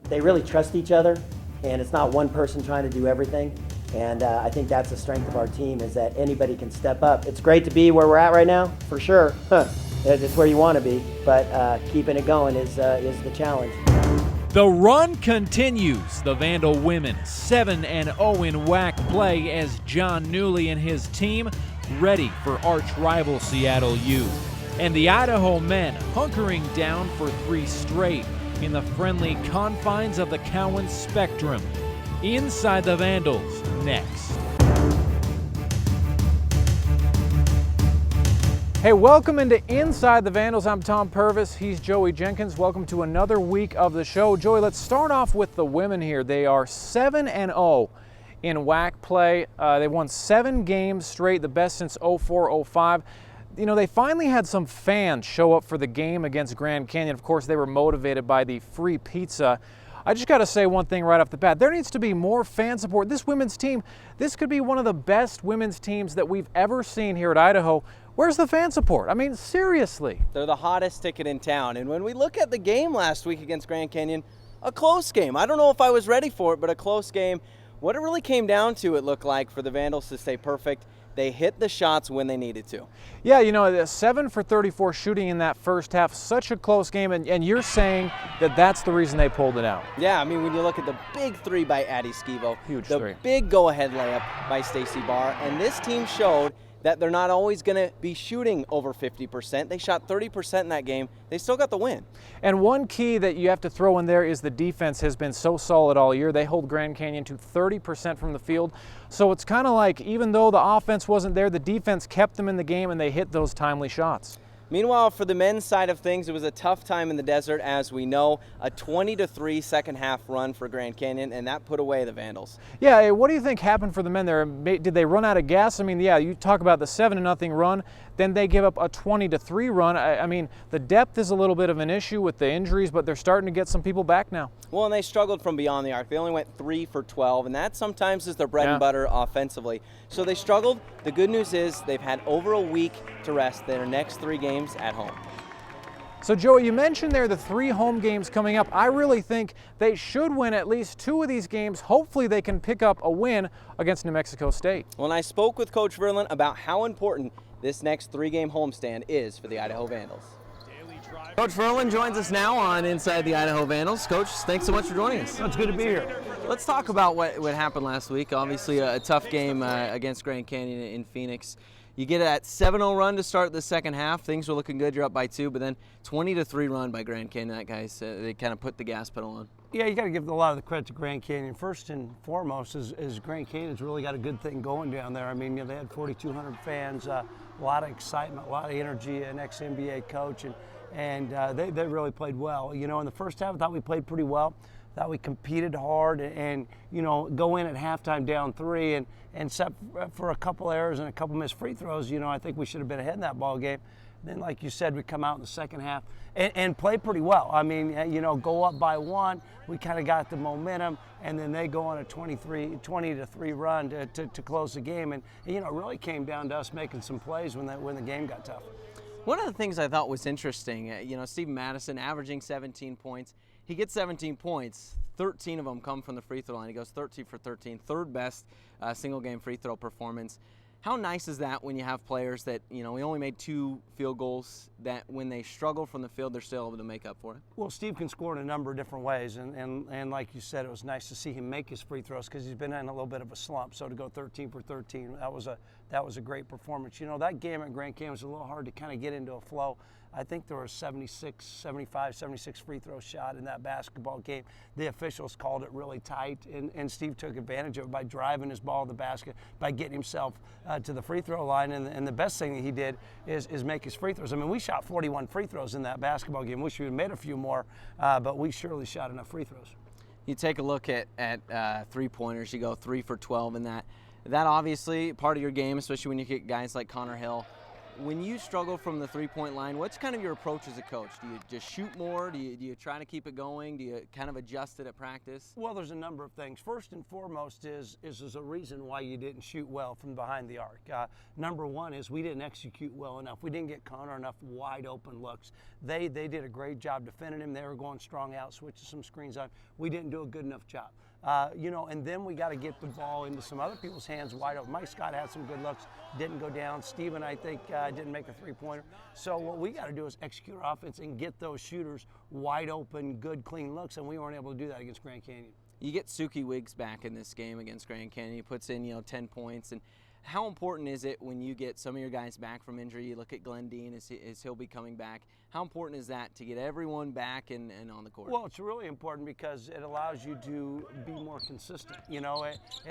they really trust each other, and it's not one person trying to do everything. And I think that's the strength of our team, is that anybody can step up. It's great to be where we're at right now, for sure. It's where you want to be, but keeping it going is the challenge. The run continues. The Vandal women 7-0 in WAC play as John Newley and his team ready for arch rival Seattle U. And the Idaho men hunkering down for 3 straight in the friendly confines of the Cowan Spectrum. Inside the Vandals, next. Hey, welcome into Inside the Vandals. I'm Tom Purvis. He's Joey Jenkins. Welcome to another week of the show. Joey, let's start off with the women here. They are 7-0 in WAC play. They won 7 games straight, the best since 04-05. You know, they finally had some fans show up for the game against Grand Canyon. Of course, they were motivated by the free pizza. I just got to say one thing right off the bat. There needs to be more fan support. This women's team, this could be one of the best women's teams that we've ever seen here at Idaho. Where's the fan support? I mean, seriously. They're the hottest ticket in town. And when we look at the game last week against Grand Canyon, a close game. I don't know if I was ready for it, but a close game. What it really came down to, it looked like, for the Vandals to stay perfect, they hit the shots when they needed to. Yeah, you know, 7 for 34 shooting in that first half, such a close game, and you're saying that that's the reason they pulled it out. Yeah, I mean, when you look at the big 3 by Addie Schivo, Huge the 3. big go-ahead layup by Stacey Barr, and this team showed that they're not always going to be shooting over 50%. They shot 30% in that game. They still got the win. And one key that you have to throw in there is the defense has been so solid all year. They hold Grand Canyon to 30% from the field. So it's kind of like, even though the offense wasn't there, the defense kept them in the game and they hit those timely shots. Meanwhile, for the men's side of things, it was a tough time in the desert, as we know. A 20-3 second half run for Grand Canyon, and that put away the Vandals. Yeah, what do you think happened for the men there? Did they run out of gas? I mean, yeah, you talk about the 7-0 run, then they give up a 20-3 run. I mean, the depth is a little bit of an issue with the injuries, but they're starting to get some people back now. Well, and they struggled from beyond the arc. They only went 3 for 12, and that sometimes is their bread and butter offensively. So they struggled. The good news is they've had over a week to rest their next 3 games at home. So, Joey, you mentioned there the 3 home games coming up. I really think they should win at least 2 of these games. Hopefully they can pick up a win against New Mexico State. Well, and I spoke with Coach Verlin about how important this next 3-game homestand is for the Idaho Vandals. Coach Verlin joins us now on Inside the Idaho Vandals. Coach, thanks so much for joining us. It's good to be here. Let's talk about what happened last week. Obviously a tough game against Grand Canyon in Phoenix. You get that 7-0 run to start the second half. Things were looking good. You're up by 2, but then 20-3 run by Grand Canyon. That guys, they kind of put the gas pedal on. Yeah, you got to give a lot of the credit to Grand Canyon. First and foremost is Grand Canyon's really got a good thing going down there. I mean, you know, they had 4,200 fans, a lot of excitement, a lot of energy, an ex-NBA coach, and they really played well. You know, in the first half, I thought we played pretty well. Thought we competed hard and you know, go in at halftime down 3 and except for a couple errors and a couple missed free throws, you know, I think we should have been ahead in that ball game. Then, like you said, we come out in the second half and play pretty well. I mean, you know, go up by 1, we kind of got the momentum, and then they go on a 20-3 run to close the game, and you know, it really came down to us making some plays when the game got tough. One of the things I thought was interesting, you know, Steve Madison averaging 17 points. He gets 17 points, 13 of them come from the free throw line. He goes 13 for 13, third best single game free throw performance. How nice is that when you have players that, you know, we only made 2 field goals, that when they struggle from the field, they're still able to make up for it? Well, Steve can score in a number of different ways, and like you said, it was nice to see him make his free throws because he's been in a little bit of a slump. So to go 13 for 13, that was a great performance. You know, that game at Grand Canyon was a little hard to kind of get into a flow. I think there were 76 free throw shot in that basketball game. The officials called it really tight, and Steve took advantage of it by driving his ball to the basket, by getting himself to the free throw line. And the best thing that he did is make his free throws. I mean, we shot 41 free throws in that basketball game. Wish we had made a few more, but we surely shot enough free throws. You take a look at three-pointers. You go 3 for 12 in that. That obviously part of your game, especially when you get guys like Connor Hill. When you struggle from the three-point line, what's kind of your approach as a coach? Do you just shoot more? Do you try to keep it going? Do you kind of adjust it at practice? Well, there's a number of things. First and foremost is there's a reason why you didn't shoot well from behind the arc. Number one is we didn't execute well enough. We didn't get Connor enough wide open looks. They did a great job defending him. They were going strong out, switching some screens on. We didn't do a good enough job. And then we got to get the ball into some other people's hands wide open. Mike Scott had some good looks, didn't go down. Steven, I think, didn't make a three-pointer. So what we got to do is execute our offense and get those shooters wide open, good, clean looks, and we weren't able to do that against Grand Canyon. You get Suki Wiggs back in this game against Grand Canyon. He puts in, 10 points. And how important is it when you get some of your guys back from injury? You look at Glenn Dean as he'll be coming back. How important is that to get everyone back and on the court? Well, it's really important because it allows you to be more consistent. It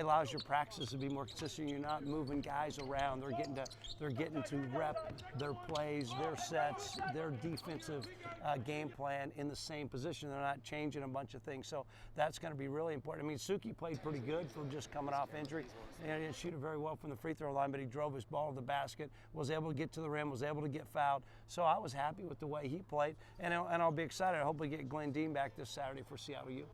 allows your practices to be more consistent. You're not moving guys around. They're getting to rep their plays, their sets, their defensive game plan in the same position. They're not changing a bunch of things. So that's going to be really important. I mean, Suki played pretty good for just coming off injury. He didn't shoot it very well from the free throw line, but he drove his ball to the basket, was able to get to the rim, was able to get fouled. So I was happy with the way he played, and I'll be excited. I hope we get Glenn Dean back this Saturday for Seattle U.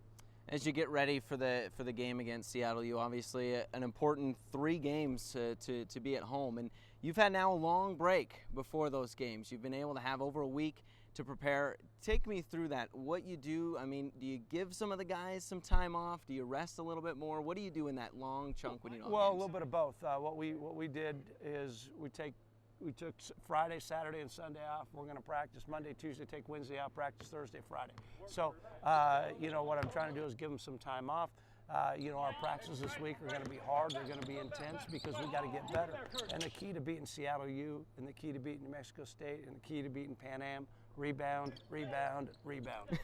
As you get ready for the game against Seattle U, obviously an important 3 games to be at home, and you've had now a long break before those games. You've been able to have over a week to prepare. Take me through that. What you do, I mean, do you give some of the guys some time off? Do you rest a little bit more? What do you do in that long chunk when you don't have Well, games? a little bit of both. What we did is we took Friday, Saturday, and Sunday off. We're going to practice Monday, Tuesday, take Wednesday off, practice Thursday, Friday. So, what I'm trying to do is give them some time off. Our practices this week are going to be hard. They're going to be intense because we got to get better. And the key to beating Seattle U, and the key to beating New Mexico State, and the key to beating Pan Am, rebound, rebound, rebound.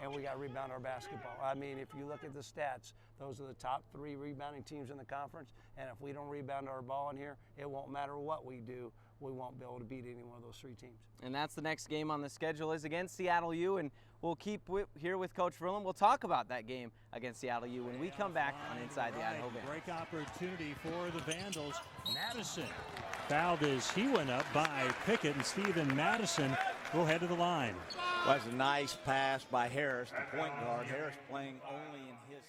and we got to rebound our basketball. I mean, if you look at the stats, those are the top 3 rebounding teams in the conference. And if we don't rebound our ball in here, it won't matter what we do. We won't be able to beat any one of those 3 teams. And that's the next game on the schedule is against Seattle U, and we'll keep here with Coach Verlin. We'll talk about that game against Seattle U when we come back on Inside the Idaho Vandals. Break opportunity for the Vandals. Madison fouled as he went up by Pickett, and Steven Madison will head to the line. Well, that's a nice pass by Harris, the point guard. Harris playing only in his